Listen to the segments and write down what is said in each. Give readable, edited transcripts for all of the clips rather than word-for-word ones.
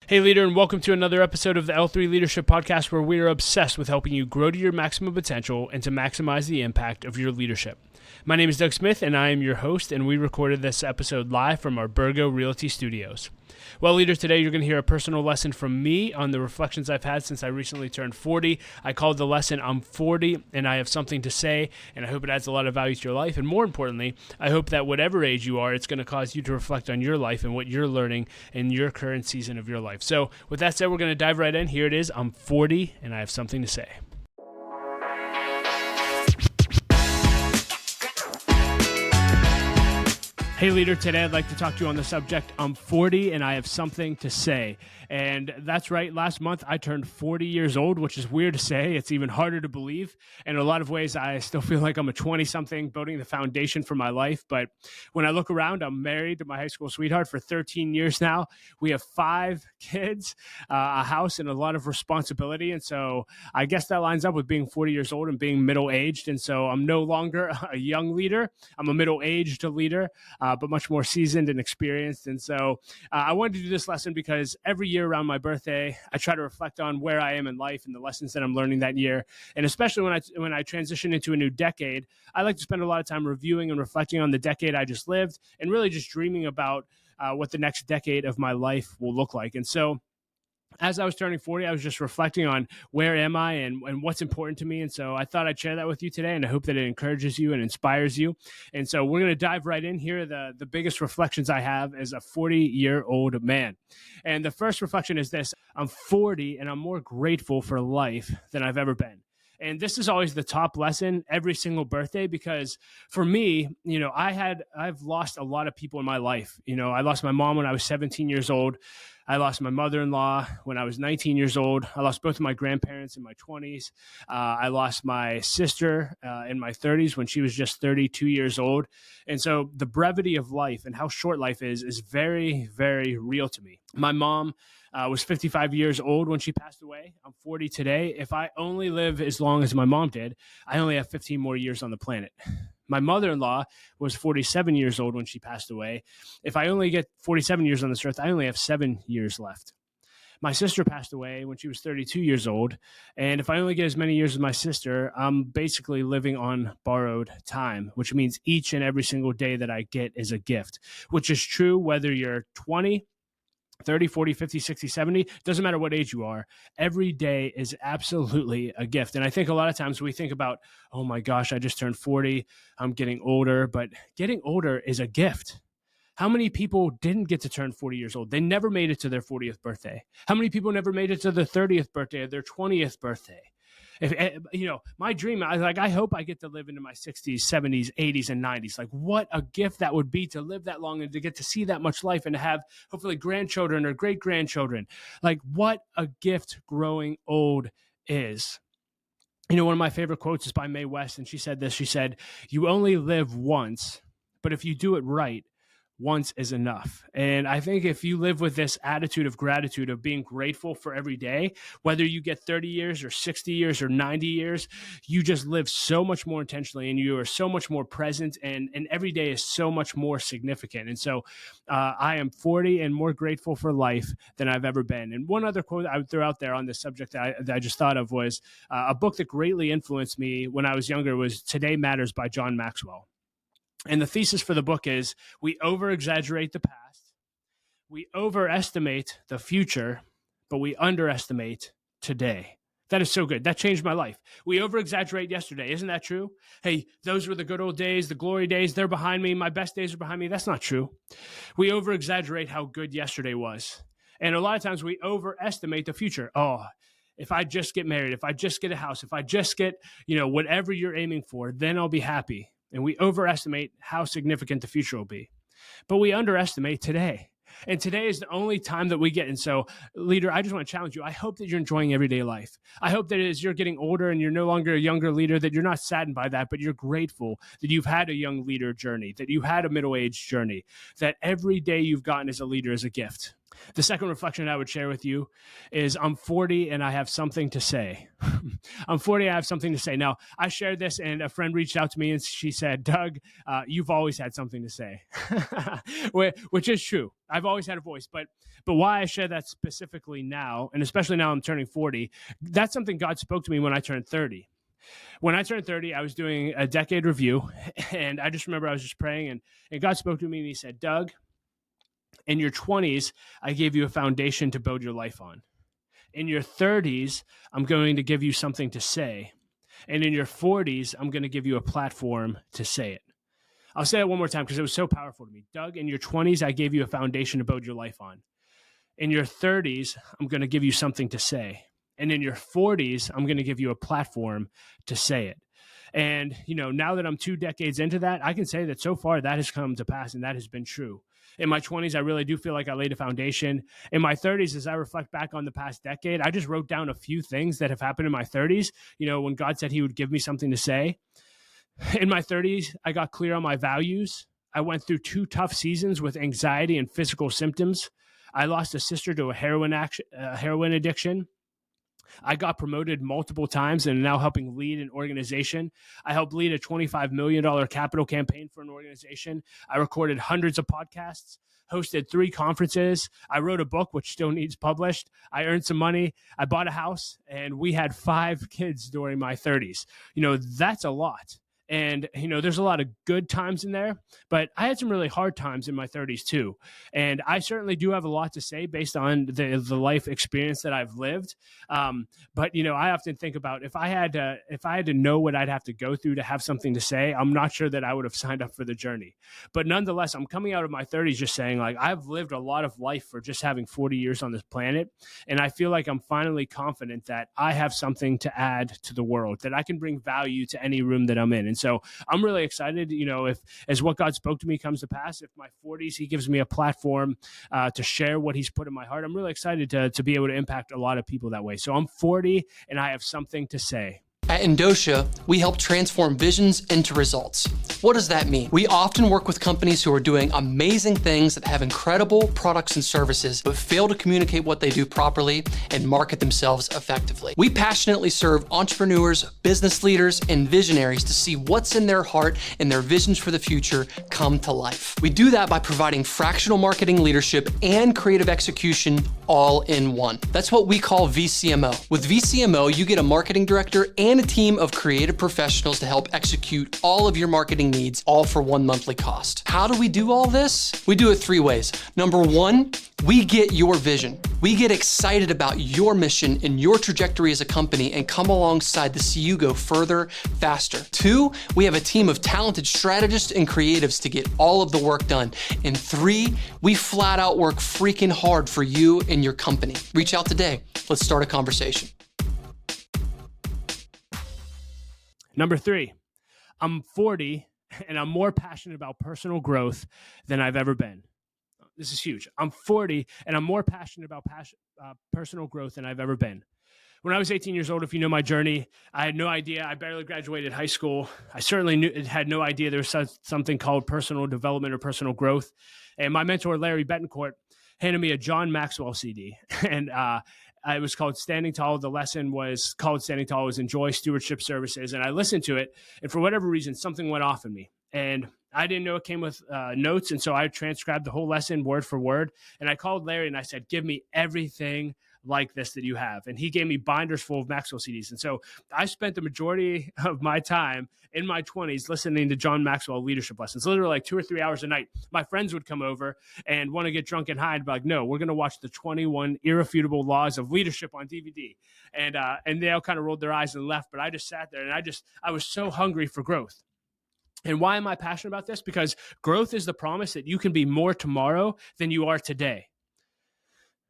Hey, leader, and welcome to another episode of the L3 Leadership Podcast, where we are obsessed with helping you grow to your maximum potential and to maximize the impact of your leadership. My name is Doug Smith, and I am your host, and we recorded this episode live from our Burgo Realty Studios. Well, leader, today you're going to hear a personal lesson from me on the reflections I've had since I recently turned 40. I called the lesson, I'm 40, and I have something to say, and I hope it adds a lot of value to your life. And more importantly, I hope that whatever age you are, it's going to cause you to reflect on your life and what you're learning in your current season of your life. So with that said, we're going to dive right in. Here it is. I'm 40, and I have something to say. Hey, leader, today I'd like to talk to you on the subject, I'm 40 and I have something to say. And that's right, last month I turned 40 years old, which is weird to say. It's even harder to believe. In a lot of ways, I still feel like I'm a 20-something building the foundation for my life. But when I look around, I'm married to my high school sweetheart for 13 years now. We have 5 kids, a house, and a lot of responsibility. And so I guess that lines up with being 40 years old and being middle-aged. And so I'm no longer a young leader. I'm a middle-aged leader. But much more seasoned and experienced. And so I wanted to do this lesson because every year around my birthday, I try to reflect on where I am in life and the lessons that I'm learning that year. And especially when I transition into a new decade, I like to spend a lot of time reviewing and reflecting on the decade I just lived and really just dreaming about what the next decade of my life will look like. And so as I was turning 40, I was just reflecting on where am I and what's important to me. And so I thought I'd share that with you today, and I hope that it encourages you and inspires you. And so we're going to dive right in here. The biggest reflections I have as a 40-year-old man. And the first reflection is this: I'm 40 and I'm more grateful for life than I've ever been. And this is always the top lesson every single birthday, because for me, I've lost a lot of people in my life. I lost my mom when I was 17 years old. I lost my mother-in-law when I was 19 years old. I lost both of my grandparents in my 20s. I lost my sister in my 30s when she was just 32 years old. And so the brevity of life and how short life is very, very real to me. My mom was 55 years old when she passed away. I'm 40 today. If I only live as long as my mom did, I only have 15 more years on the planet. My mother-in-law was 47 years old when she passed away. If I only get 47 years on this earth, I only have 7 years left. My sister passed away when she was 32 years old. And if I only get as many years as my sister, I'm basically living on borrowed time, which means each and every single day that I get is a gift, which is true whether you're 20, 30, 40, 50, 60, 70, doesn't matter what age you are. Every day is absolutely a gift. And I think a lot of times we think about, oh my gosh, I just turned 40, I'm getting older, but getting older is a gift. How many people didn't get to turn 40 years old? They never made it to their 40th birthday. How many people never made it to their 30th birthday or their 20th birthday? My dream, I hope I get to live into my 60s, 70s, 80s, and 90s. Like, what a gift that would be to live that long and to get to see that much life and to have hopefully grandchildren or great grandchildren. Like, what a gift growing old is. One of my favorite quotes is by Mae West, and she said this. She said, "You only live once, but if you do it right, once is enough." And I think if you live with this attitude of gratitude, of being grateful for every day, whether you get 30 years or 60 years or 90 years, you just live so much more intentionally and you are so much more present, and every day is so much more significant. And so I am 40 and more grateful for life than I've ever been. And one other quote I would throw out there on this subject that I just thought of was a book that greatly influenced me when I was younger was Today Matters by John Maxwell. And the thesis for the book is we over-exaggerate the past, we overestimate the future, but we underestimate today. That is so good. That changed my life. We over-exaggerate yesterday. Isn't that true? Hey, those were the good old days, the glory days. They're behind me. My best days are behind me. That's not true. We over-exaggerate how good yesterday was. And a lot of times we overestimate the future. Oh, if I just get married, if I just get a house, if I just get, whatever you're aiming for, then I'll be happy. And we overestimate how significant the future will be. But we underestimate today. And today is the only time that we get. And so, leader, I just want to challenge you. I hope that you're enjoying everyday life. I hope that as you're getting older and you're no longer a younger leader, that you're not saddened by that, but you're grateful that you've had a young leader journey, that you had a middle-aged journey, that every day you've gotten as a leader is a gift. The second reflection I would share with you is I'm 40 and I have something to say. I'm 40, I have something to say. Now, I shared this and a friend reached out to me and she said, Doug, you've always had something to say, which is true. I've always had a voice, but why I share that specifically now, and especially now I'm turning 40, that's something God spoke to me when I turned 30. When I turned 30, I was doing a decade review, and I just remember I was just praying, and God spoke to me and he said, Doug, in your 20s, I gave you a foundation to build your life on. In your 30s, I'm going to give you something to say. And in your 40s, I'm going to give you a platform to say it. I'll say it one more time because it was so powerful to me. Doug, in your 20s, I gave you a foundation to build your life on. In your 30s, I'm going to give you something to say. And in your 40s, I'm going to give you a platform to say it. And, now that I'm 2 decades into that, I can say that so far that has come to pass and that has been true. In my 20s, I really do feel like I laid a foundation. In my 30s, as I reflect back on the past decade, I just wrote down a few things that have happened in my 30s, when God said he would give me something to say. In my 30s, I got clear on my values. I went through 2 tough seasons with anxiety and physical symptoms. I lost a sister to a heroin addiction. I got promoted multiple times and am now helping lead an organization. I helped lead a $25 million capital campaign for an organization. I recorded hundreds of podcasts, hosted 3 conferences. I wrote a book, which still needs published. I earned some money. I bought a house, and we had 5 kids during my 30s. That's a lot. And, there's a lot of good times in there, but I had some really hard times in my 30s too. And I certainly do have a lot to say based on the life experience that I've lived. But, I often think about if I had to know what I'd have to go through to have something to say, I'm not sure that I would have signed up for the journey. But nonetheless, I'm coming out of my 30s just saying, like, I've lived a lot of life for just having 40 years on this planet. And I feel like I'm finally confident that I have something to add to the world, that I can bring value to any room that I'm in. And so I'm really excited, if as what God spoke to me comes to pass, if my 40s, he gives me a platform to share what he's put in my heart. I'm really excited to be able to impact a lot of people that way. So I'm 40 and I have something to say. At Endosha, we help transform visions into results. What does that mean? We often work with companies who are doing amazing things that have incredible products and services, but fail to communicate what they do properly and market themselves effectively. We passionately serve entrepreneurs, business leaders, and visionaries to see what's in their heart and their visions for the future come to life. We do that by providing fractional marketing leadership and creative execution all in one. That's what we call VCMO. With VCMO, you get a marketing director and a team of creative professionals to help execute all of your marketing needs, all for one monthly cost. How do we do all this? We do it 3 ways. Number 1, we get your vision. We get excited about your mission and your trajectory as a company and come alongside to see you go further, faster. 2, we have a team of talented strategists and creatives to get all of the work done. And 3, we flat out work freaking hard for you and your company. Reach out today. Let's start a conversation. Number 3, I'm 40 and I'm more passionate about personal growth than I've ever been. This is huge. I'm 40 and I'm more passionate about personal growth than I've ever been. When I was 18 years old, if you know my journey, I had no idea. I barely graduated high school. I certainly had no idea there was something called personal development or personal growth. And my mentor, Larry Betancourt, handed me a John Maxwell CD. And it was called Standing Tall. The lesson was called Standing Tall. It was Enjoy Stewardship Services. And I listened to it. And for whatever reason, something went off in me. And I didn't know it came with notes. And so I transcribed the whole lesson word for word. And I called Larry and I said, give me everything like this that you have. And he gave me binders full of Maxwell CDs. And so I spent the majority of my time in my 20s listening to John Maxwell leadership lessons, literally like 2 or 3 hours a night. My friends would come over and want to get drunk and high and be like, no, we're going to watch the 21 Irrefutable Laws of Leadership on DVD. And they all kind of rolled their eyes and left. But I just sat there and I was so hungry for growth. And why am I passionate about this? Because growth is the promise that you can be more tomorrow than you are today.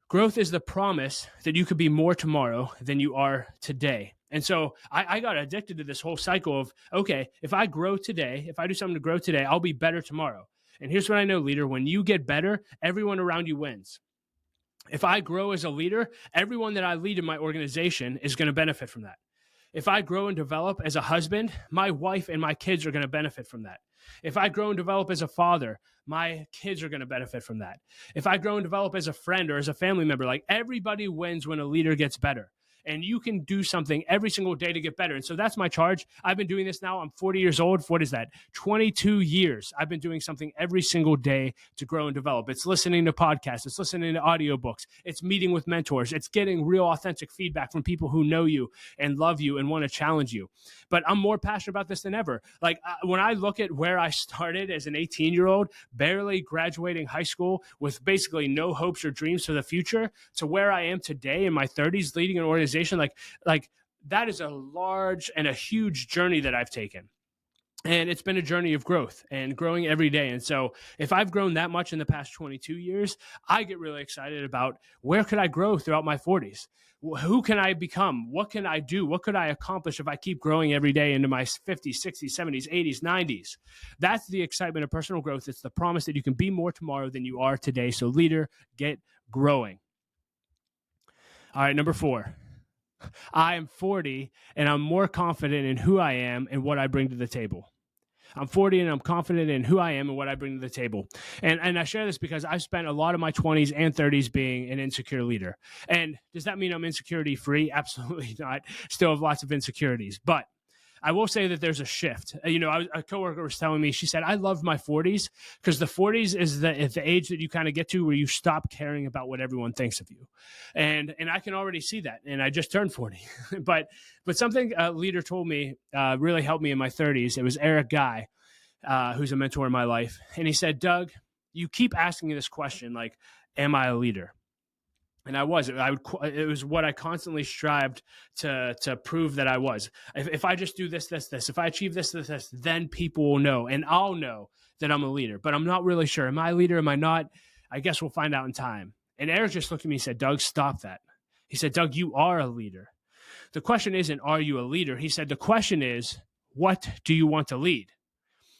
Growth is the promise that you could be more tomorrow than you are today. And so I got addicted to this whole cycle of, okay, if I grow today, if I do something to grow today, I'll be better tomorrow. And here's what I know, leader, when you get better, everyone around you wins. If I grow as a leader, everyone that I lead in my organization is going to benefit from that. If I grow and develop as a husband, my wife and my kids are going to benefit from that. If I grow and develop as a father, my kids are going to benefit from that. If I grow and develop as a friend or as a family member, like everybody wins when a leader gets better. And you can do something every single day to get better. And so that's my charge. I've been doing this now. I'm 40 years old. What is that? 22 years. I've been doing something every single day to grow and develop. It's listening to podcasts. It's listening to audiobooks. It's meeting with mentors. It's getting real authentic feedback from people who know you and love you and want to challenge you. But I'm more passionate about this than ever. Like when I look at where I started as an 18-year-old, barely graduating high school with basically no hopes or dreams for the future, to where I am today in my 30s, leading an organization, like that is a large and a huge journey that I've taken. And it's been a journey of growth and growing every day. And so if I've grown that much in the past 22 years, I get really excited about where could I grow throughout my 40s? Who can I become? What can I do? What could I accomplish if I keep growing every day into my 50s, 60s, 70s, 80s, 90s? That's the excitement of personal growth. It's the promise that you can be more tomorrow than you are today. So leader, get growing. All right, number 4. I am 40 and I'm more confident in who I am and what I bring to the table. I'm 40 and I'm confident in who I am and what I bring to the table. And I share this because I've spent a lot of my 20s and 30s being an insecure leader. And does that mean I'm insecurity free? Absolutely not. Still have lots of insecurities. But I will say that there's a shift. A coworker was telling me, she said, I love my 40s because the 40s is the age that you kind of get to where you stop caring about what everyone thinks of you. And I can already see that. And I just turned 40. but something a leader told me really helped me in my 30s. It was Eric Guy, who's a mentor in my life. And he said, Doug, you keep asking me this question, like, am I a leader? And I was. It was what I constantly strived to prove that I was. If I just do this, if I achieve this, then people will know, and I'll know that I'm a leader. But I'm not really sure. Am I a leader? Am I not? I guess we'll find out in time. And Eric just looked at me and said, Doug, stop that. He said, Doug, you are a leader. The question isn't, are you a leader? He said, the question is, what do you want to lead?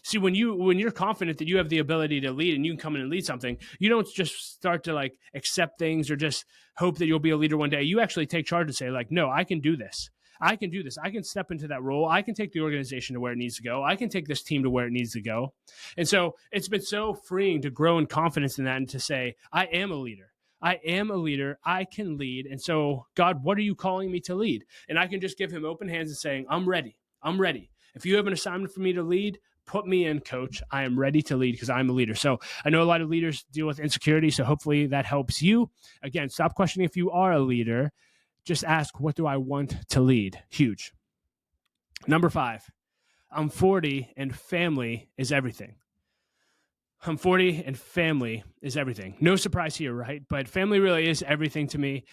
See, when you're confident that you have the ability to lead and you can come in and lead something, you don't just start to like accept things or just hope that you'll be a leader one day. You actually take charge and say like, no, I can do this. I can do this. I can step into that role. I can take the organization to where it needs to go. I can take this team to where it needs to go. And so it's been so freeing to grow in confidence in that and to say, I am a leader. I am a leader. I can lead. And so, God, what are you calling me to lead? And I can just give him open hands and saying, I'm ready. I'm ready. If you have an assignment for me to lead, put me in, coach. I am ready to lead because I'm a leader. So I know a lot of leaders deal with insecurity. So hopefully that helps you. Again, stop questioning if you are a leader. Just ask, what do I want to lead? Huge. Number 5, I'm 40 and family is everything. I'm 40 and family is everything. No surprise here, right? But family really is everything to me.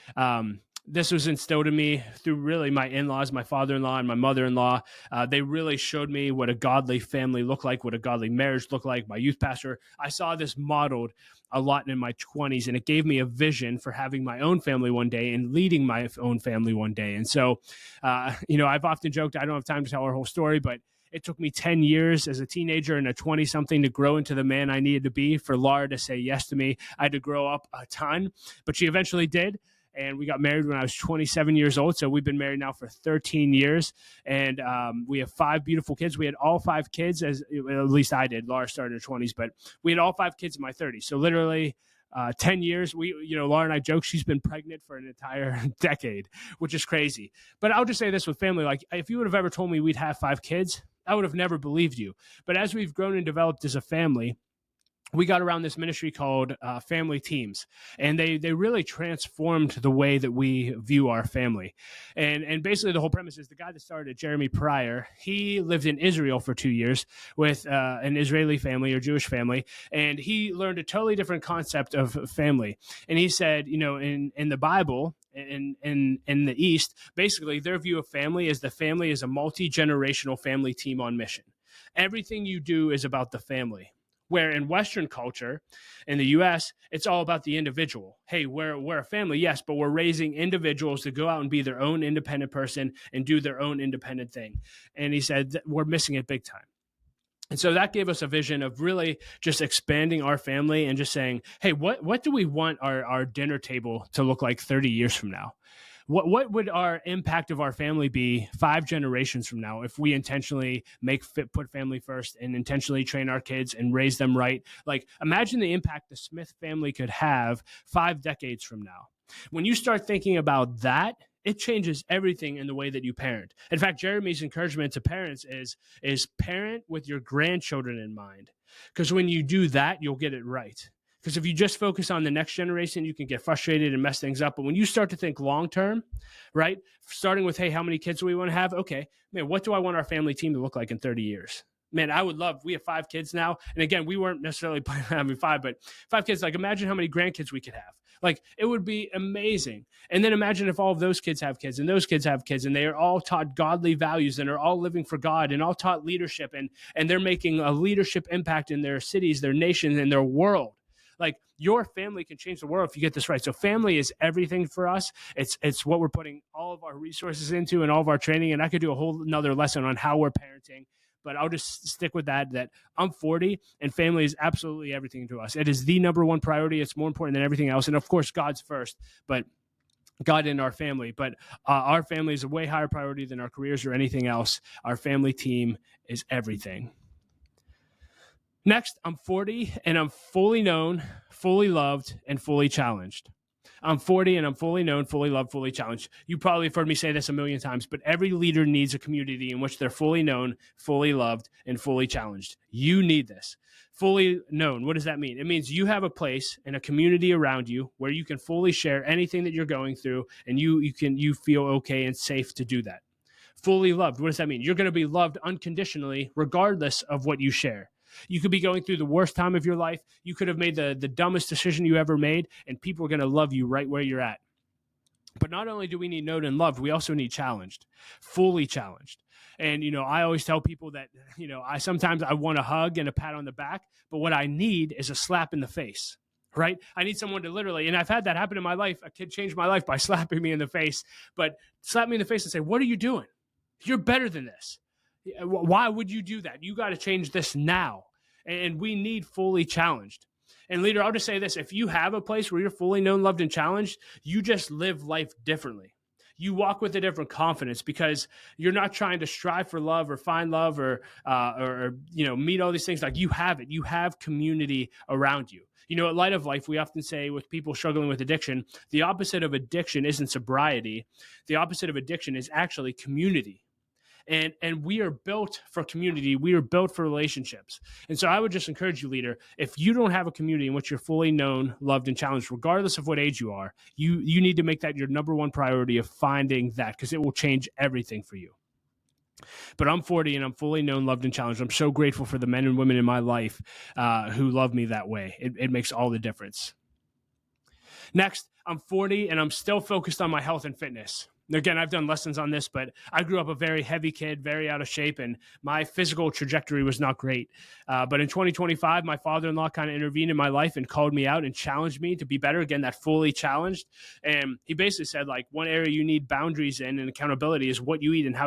This was instilled in me through really my in-laws, my father-in-law and my mother-in-law. They really showed me what a godly family looked like, what a godly marriage looked like. My youth pastor, I saw this modeled a lot in my 20s, and it gave me a vision for having my own family one day and leading my own family one day. And so, I've often joked, I don't have time to tell our whole story, but it took me 10 years as a teenager and a 20-something to grow into the man I needed to be for Laura to say yes to me. I had to grow up a ton, but she eventually did. And we got married when I was 27 years old. So we've been married now for 13 years. And we have 5 beautiful kids. We had all 5 kids, at least I did. Laura started in her 20s, but we had all 5 kids in my 30s. So literally 10 years. Laura and I joke she's been pregnant for an entire decade, which is crazy. But I'll just say this with family. Like, if you would have ever told me we'd have 5 kids, I would have never believed you. But as we've grown and developed as a family, we got around this ministry called Family Teams, and they really transformed the way that we view our family. And basically the whole premise is the guy that started it, Jeremy Pryor, he lived in Israel for 2 years with an Israeli family or Jewish family, and he learned a totally different concept of family. And he said, in the Bible, in the East, basically their view of family is the family is a multi-generational family team on mission. Everything you do is about the family. Where in Western culture, in the U.S., it's all about the individual. Hey, we're a family, yes, but we're raising individuals to go out and be their own independent person and do their own independent thing. And he said we're missing it big time. And so that gave us a vision of really just expanding our family and just saying, hey, what do we want our dinner table to look like 30 years from now? What would our impact of our family be 5 generations from now if we intentionally put family first and intentionally train our kids and raise them right? Like, imagine the impact the Smith family could have 5 decades from now. When you start thinking about that, it changes everything in the way that you parent. In fact, Jeremy's encouragement to parents is parent with your grandchildren in mind, because when you do that, you'll get it right. Because if you just focus on the next generation, you can get frustrated and mess things up. But when you start to think long term, right, starting with, hey, how many kids do we want to have? Okay, man, what do I want our family team to look like in 30 years? Man, I would love, we have 5 kids now. And again, we weren't necessarily planning on having 5, but 5 kids, like imagine how many grandkids we could have. Like, it would be amazing. And then imagine if all of those kids have kids and those kids have kids and they are all taught godly values and are all living for God and all taught leadership and they're making a leadership impact in their cities, their nations, and their world. Like, your family can change the world if you get this right. So family is everything for us. It's what we're putting all of our resources into and all of our training. And I could do a whole another lesson on how we're parenting, but I'll just stick with that I'm 40 and family is absolutely everything to us. It is the number one priority. It's more important than everything else. And of course, God's first, but God in our family. But our family is a way higher priority than our careers or anything else. Our family team is everything. Next, I'm 40 and I'm fully known, fully loved, and fully challenged. I'm 40 and I'm fully known, fully loved, fully challenged. You probably have heard me say this a million times, but every leader needs a community in which they're fully known, fully loved, and fully challenged. You need this. Fully known. What does that mean? It means you have a place and a community around you where you can fully share anything that you're going through, and you feel okay and safe to do that. Fully loved. What does that mean? You're going to be loved unconditionally, regardless of what you share. You could be going through the worst time of your life. You could have made the dumbest decision you ever made, and people are going to love you right where you're at. But not only do we need known and loved, we also need challenged, fully challenged. And, I always tell people that, sometimes I want a hug and a pat on the back, but what I need is a slap in the face, right? I need someone to literally, and I've had that happen in my life. A kid changed my life by slapping me in the face, but slap me in the face and say, what are you doing? You're better than this. Why would you do that? You got to change this now. And we need fully challenged. And leader, I'll just say this. If you have a place where you're fully known, loved, and challenged, you just live life differently. You walk with a different confidence because you're not trying to strive for love or find love or meet all these things. Like, you have it. You have community around you. At Light of Life, we often say with people struggling with addiction, the opposite of addiction isn't sobriety. The opposite of addiction is actually community. And we are built for community. We are built for relationships. And so I would just encourage you, leader, if you don't have a community in which you're fully known, loved, and challenged, regardless of what age you are, you need to make that your number one priority of finding that, because it will change everything for you. But I'm 40 and I'm fully known, loved, and challenged. I'm so grateful for the men and women in my life who love me that way. It makes all the difference. Next, I'm 40 and I'm still focused on my health and fitness. Again, I've done lessons on this, but I grew up a very heavy kid, very out of shape, and my physical trajectory was not great. But in 2025, my father-in-law kind of intervened in my life and called me out and challenged me to be better. Again, that fully challenged. And he basically said, like, one area you need boundaries in and accountability is what you eat and how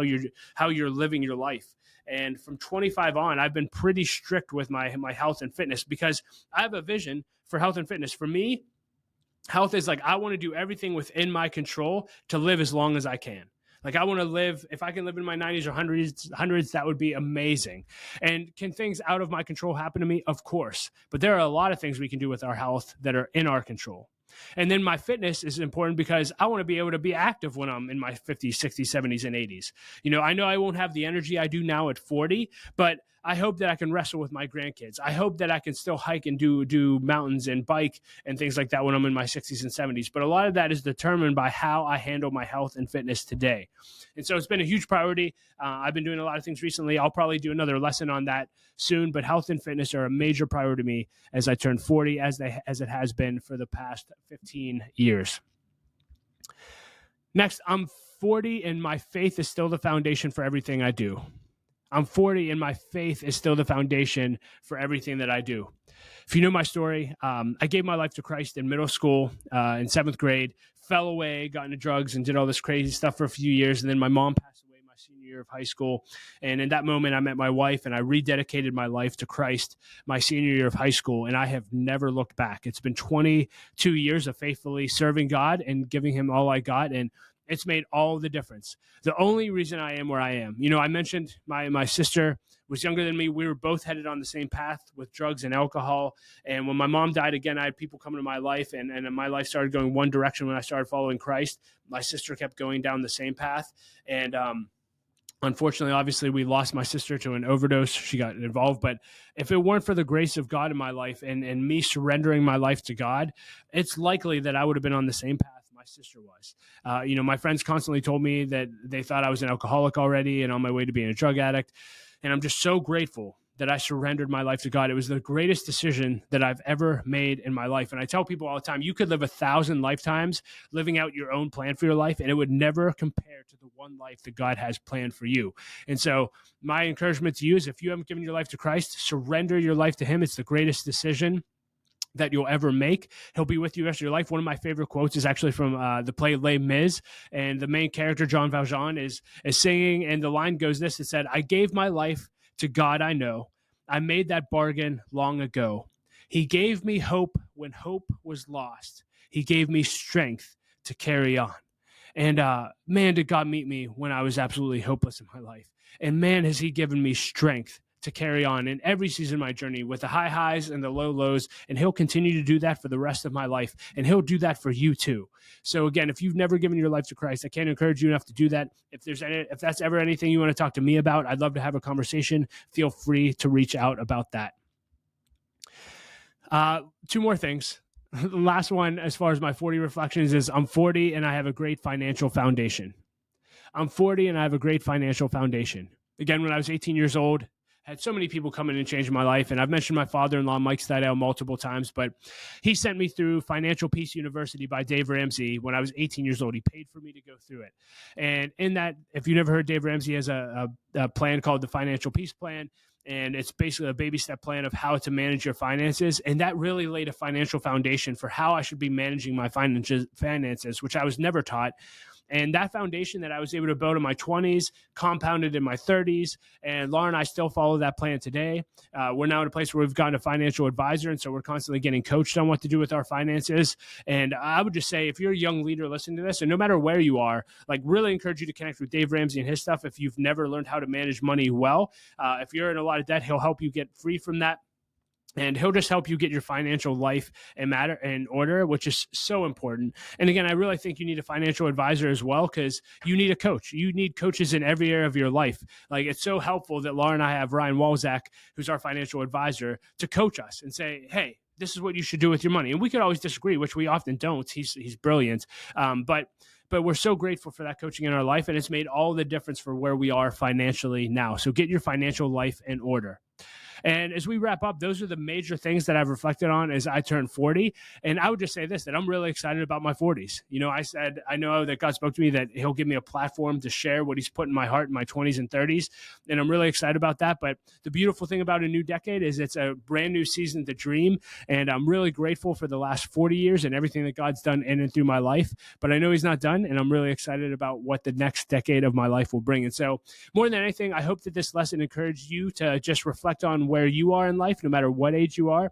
you're living your life. And from 25 on, I've been pretty strict with my health and fitness because I have a vision for health and fitness. For me, health is like, I want to do everything within my control to live as long as I can. Like, I want to live, if I can live in my 90s or hundreds, that would be amazing. And can things out of my control happen to me? Of course. But there are a lot of things we can do with our health that are in our control. And then my fitness is important because I want to be able to be active when I'm in my 50s, 60s, 70s, and 80s. I know I won't have the energy I do now at 40, but I hope that I can wrestle with my grandkids. I hope that I can still hike and do mountains and bike and things like that when I'm in my 60s and 70s. But a lot of that is determined by how I handle my health and fitness today. And so it's been a huge priority. I've been doing a lot of things recently. I'll probably do another lesson on that soon. But health and fitness are a major priority to me as I turn 40, as it has been for the past 15 years. Next, I'm 40 and my faith is still the foundation for everything I do. I'm 40 and my faith is still the foundation for everything that I do. If you know my story, I gave my life to Christ in middle school, in 7th grade, fell away, got into drugs and did all this crazy stuff for a few years. And then my mom passed away my senior year of high school. And in that moment, I met my wife and I rededicated my life to Christ my senior year of high school. And I have never looked back. It's been 22 years of faithfully serving God and giving him all I got. And It's made all the difference. The only reason I am where I am, I mentioned my sister was younger than me. We were both headed on the same path with drugs and alcohol. And when my mom died, again, I had people come into my life, and my life started going one direction when I started following Christ. My sister kept going down the same path. And unfortunately, obviously, we lost my sister to an overdose. She got involved. But if it weren't for the grace of God in my life and me surrendering my life to God, it's likely that I would have been on the same path my sister was. My friends constantly told me that they thought I was an alcoholic already and on my way to being a drug addict. And I'm just so grateful that I surrendered my life to God. It was the greatest decision that I've ever made in my life. And I tell people all the time, you could live 1,000 lifetimes living out your own plan for your life, and it would never compare to the one life that God has planned for you. And so my encouragement to you is, if you haven't given your life to Christ, surrender your life to him. It's the greatest decision that you'll ever make. He'll be with you the rest of your life. One of my favorite quotes is actually from the play Les Mis, and the main character, Jean Valjean, is singing, and the line goes this: it said, "I gave my life to God, I know. I made that bargain long ago. He gave me hope when hope was lost. He gave me strength to carry on." And man, did God meet me when I was absolutely hopeless in my life. And man, has he given me strength to carry on in every season of my journey, with the high highs and the low lows. And he'll continue to do that for the rest of my life. And he'll do that for you too. So again, if you've never given your life to Christ, I can't encourage you enough to do that. If that's ever anything you want to talk to me about, I'd love to have a conversation. Feel free to reach out about that. Two more things. The last one, as far as my 40 reflections, is I'm 40 and I have a great financial foundation. I'm 40 and I have a great financial foundation. Again, when I was 18 years old, had so many people come in and change my life. And I've mentioned my father-in-law, Mike Stidell, multiple times, but he sent me through Financial Peace University by Dave Ramsey when I was 18 years old. He paid for me to go through it. And in that, if you never heard, Dave Ramsey has a plan called the Financial Peace Plan. And it's basically a baby step plan of how to manage your finances. And that really laid a financial foundation for how I should be managing my finances, which I was never taught. And that foundation that I was able to build in my 20s compounded in my 30s. And Laura and I still follow that plan today. We're now at a place where we've gotten a financial advisor. And so we're constantly getting coached on what to do with our finances. And I would just say, if you're a young leader listening to this, and no matter where you are, really encourage you to connect with Dave Ramsey and his stuff. If you've never learned how to manage money well, if you're in a lot of debt, he'll help you get free from that. And he'll just help you get your financial life in order, which is so important. And again, I really think you need a financial advisor as well, because you need a coach. You need coaches in every area of your life. It's so helpful that Laura and I have Ryan Walzak, who's our financial advisor, to coach us and say, hey, this is what you should do with your money. And we could always disagree, which we often don't. He's brilliant. But we're so grateful for that coaching in our life, and it's made all the difference for where we are financially now. So get your financial life in order. And as we wrap up, those are the major things that I've reflected on as I turn 40. And I would just say this, that I'm really excited about my 40s. I said, I know that God spoke to me that he'll give me a platform to share what he's put in my heart in my 20s and 30s. And I'm really excited about that. But the beautiful thing about a new decade is it's a brand new season to dream. And I'm really grateful for the last 40 years and everything that God's done in and through my life. But I know he's not done. And I'm really excited about what the next decade of my life will bring. And so more than anything, I hope that this lesson encouraged you to just reflect on where you are in life, no matter what age you are.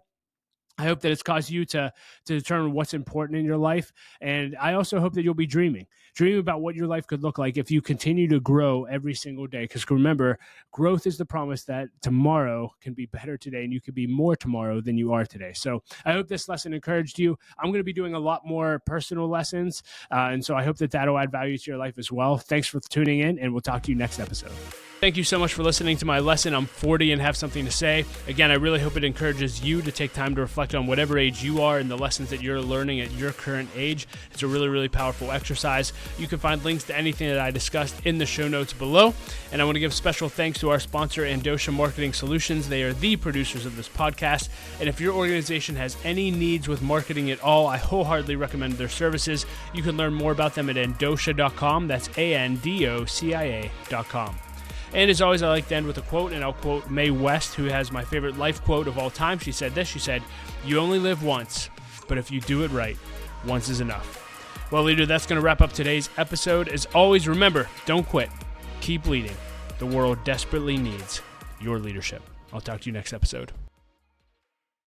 I hope that it's caused you to determine what's important in your life. And I also hope that you'll be dreaming about what your life could look like if you continue to grow every single day. Because remember, growth is the promise that tomorrow can be better today, and you could be more tomorrow than you are today. So I hope this lesson encouraged you. I'm going to be doing a lot more personal lessons. And so I hope that that'll add value to your life as well. Thanks for tuning in, and we'll talk to you next episode. Thank you so much for listening to my lesson. I'm 40 and have something to say. Again, I really hope it encourages you to take time to reflect on whatever age you are and the lessons that you're learning at your current age. It's a really, really powerful exercise. You can find links to anything that I discussed in the show notes below. And I want to give special thanks to our sponsor, Andosha Marketing Solutions. They are the producers of this podcast. And if your organization has any needs with marketing at all, I wholeheartedly recommend their services. You can learn more about them at andosha.com. That's ANDOCIA.com. And as always, I like to end with a quote, and I'll quote Mae West, who has my favorite life quote of all time. She said this, she said, "You only live once, but if you do it right, once is enough." Well, leader, that's going to wrap up today's episode. As always, remember, don't quit. Keep leading. The world desperately needs your leadership. I'll talk to you next episode.